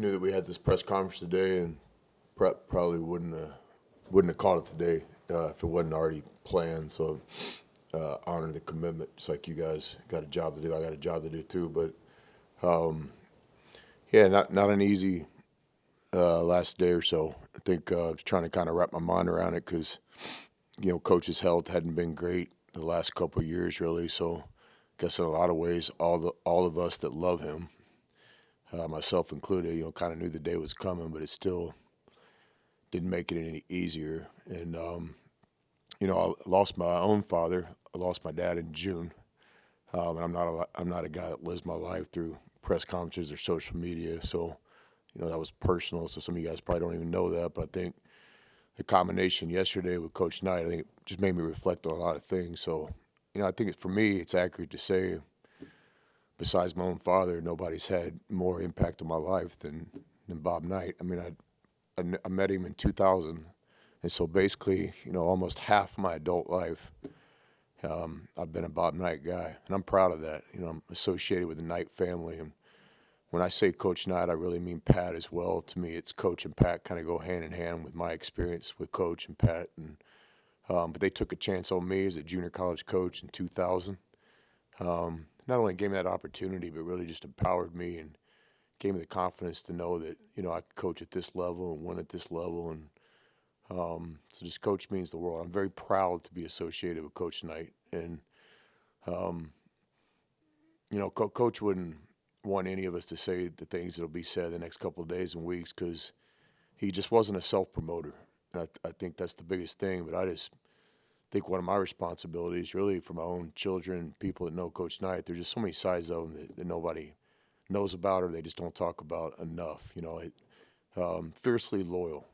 knew that we had this press conference today, and probably wouldn't have called it today if it wasn't already planned. So honor the commitment. It's like you guys got a job to do. I got a job to do too. But yeah, not an easy last day or so. I think I was trying to kind of wrap my mind around it because Coach's health hadn't been great the last couple of years really. So I guess in a lot of ways, all of us that love him, myself included, kind of knew the day was coming, but it still didn't make it any easier. And I lost my own father. I lost my dad in June, and I'm not a guy that lives my life through press conferences or social media. So that was personal. So some of you guys probably don't even know that, but I think the combination yesterday with Coach Knight, I think it just made me reflect on a lot of things. So I think for me, it's accurate to say, besides my own father, nobody's had more impact on my life than Bob Knight. I mean, I met him in 2000, and so basically, almost half my adult life, I've been a Bob Knight guy, and I'm proud of that. I'm associated with the Knight family, and when I say Coach Knight, I really mean Pat as well. To me, it's Coach and Pat kind of go hand in hand with my experience with Coach and Pat, and but they took a chance on me as a junior college coach in 2000. Not only gave me that opportunity, but really just empowered me and gave me the confidence to know that I could coach at this level and win at this level, and so just Coach means the world. I'm very proud to be associated with Coach Knight, and Coach wouldn't want any of us to say the things that'll be said the next couple of days and weeks because he just wasn't a self-promoter. And I think that's the biggest thing, but I just think one of my responsibilities really for my own children, people that know Coach Knight, there's just so many sides of him that nobody knows about or they just don't talk about enough. Fiercely loyal.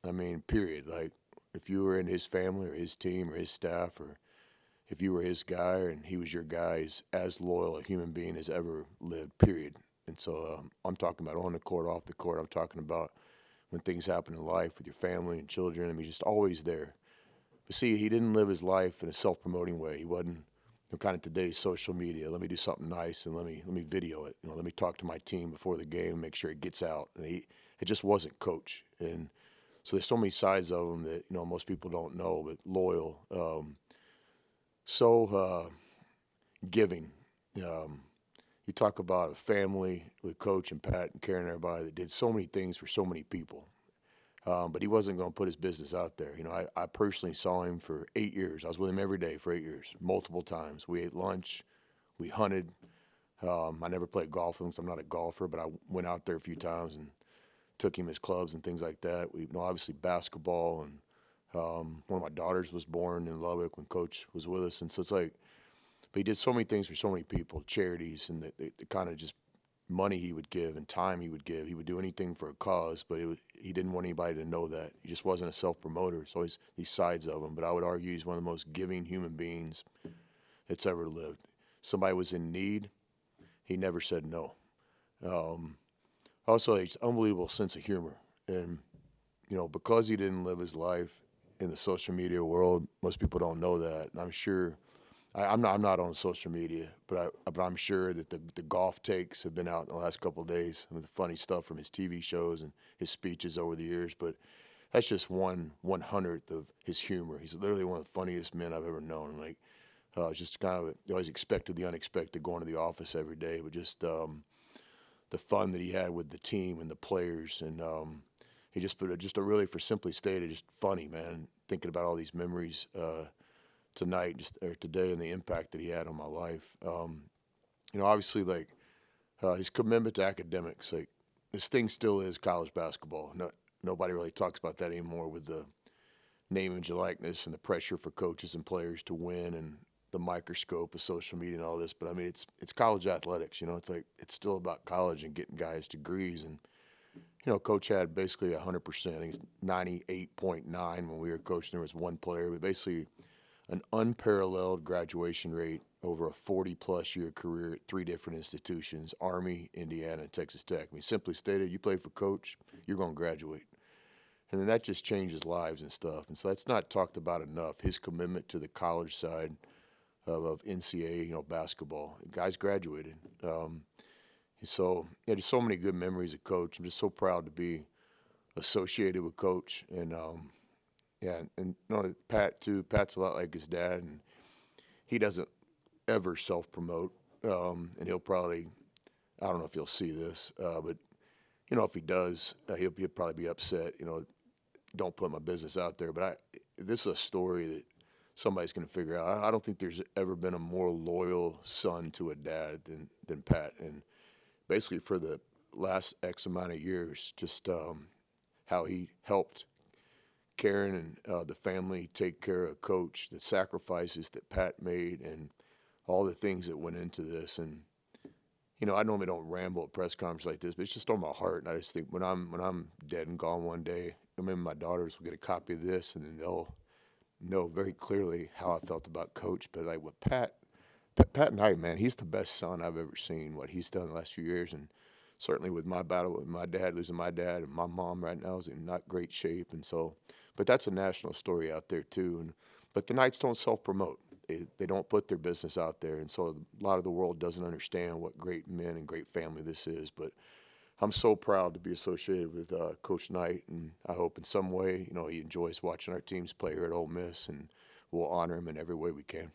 I mean, period. Like, if you were in his family or his team or his staff, or if you were his guy and he was your guy, he's as loyal a human being as ever lived, period. And so I'm talking about on the court, off the court. I'm talking about when things happen in life with your family and children. I mean, just always there. But see, he didn't live his life in a self-promoting way. He wasn't kind of today's social media. Let me do something nice and let me video it. Let me talk to my team before the game and make sure it gets out. And it just wasn't Coach. And so there's so many sides of him that most people don't know. But loyal, so giving. You talk about a family with Coach and Pat and Karen and everybody that did so many things for so many people. But he wasn't going to put his business out there. I personally saw him for 8 years. I was with him every day for 8 years, multiple times. We ate lunch. We hunted. I never played golf with him, so I'm not a golfer, but I went out there a few times and took him his clubs and things like that. We obviously basketball, and one of my daughters was born in Lubbock when Coach was with us. And so it's like, but he did so many things for so many people, charities, and the kind of just money he would give and time he would give. He would do anything for a cause, but he didn't want anybody to know that. He just wasn't a self-promoter. So always these sides of him. But I would argue he's one of the most giving human beings that's ever lived. Somebody was in need, he never said no. Also, he's unbelievable sense of humor. And, because he didn't live his life in the social media world, most people don't know that. And I'm sure, I'm not on social media, but I'm sure that the golf takes have been out in the last couple of days with the funny stuff from his TV shows and his speeches over the years. But that's just 1/100th of his humor. He's literally one of the funniest men I've ever known. Like, it's just kind of, you always expected the unexpected going to the office every day, but just the fun that he had with the team and the players, and he just put just a really, for simply stated, just funny, man. Thinking about all these memories tonight, or today, and the impact that he had on my life. Obviously, like his commitment to academics, like this thing still is college basketball. Nobody really talks about that anymore with the name, image, and likeness, and the pressure for coaches and players to win, and the microscope of social media and all this. But I mean, it's college athletics. It's like it's still about college and getting guys degrees. And Coach had basically 100%. I think it's 98.9 when we were coaching. There was one player, but basically an unparalleled graduation rate over a 40-plus year career at 3 different institutions: Army, Indiana, and Texas Tech. I mean, simply stated, you play for Coach, you're going to graduate. And then that just changes lives and stuff. And so that's not talked about enough. His commitment to the college side of NCAA, basketball. The guys graduated. So yeah, just so many good memories of Coach. I'm just so proud to be associated with Coach, and yeah, and Pat too. Pat's a lot like his dad, and he doesn't ever self promote, and he'll probably, I don't know if he'll see this, but if he does, he'll probably be upset. Don't put my business out there. But this is a story that somebody's going to figure out. I don't think there's ever been a more loyal son to a dad than Pat, and basically for the last X amount of years, just how he helped Karen and the family take care of Coach, the sacrifices that Pat made, and all the things that went into this. And I normally don't ramble at press conferences like this, but it's just on my heart. And I just think when I'm dead and gone one day, maybe my daughters will get a copy of this, and then they'll know very clearly how I felt about Coach. But like with Pat Knight, man, he's the best son I've ever seen. What he's done the last few years, and certainly with my battle with my dad, losing my dad, and my mom right now is in not great shape. And so, but that's a national story out there too. But the Knights don't self-promote. They don't put their business out there, and so a lot of the world doesn't understand what great men and great family this is. But I'm so proud to be associated with Coach Knight, and I hope in some way, he enjoys watching our teams play here at Ole Miss, and we'll honor him in every way we can.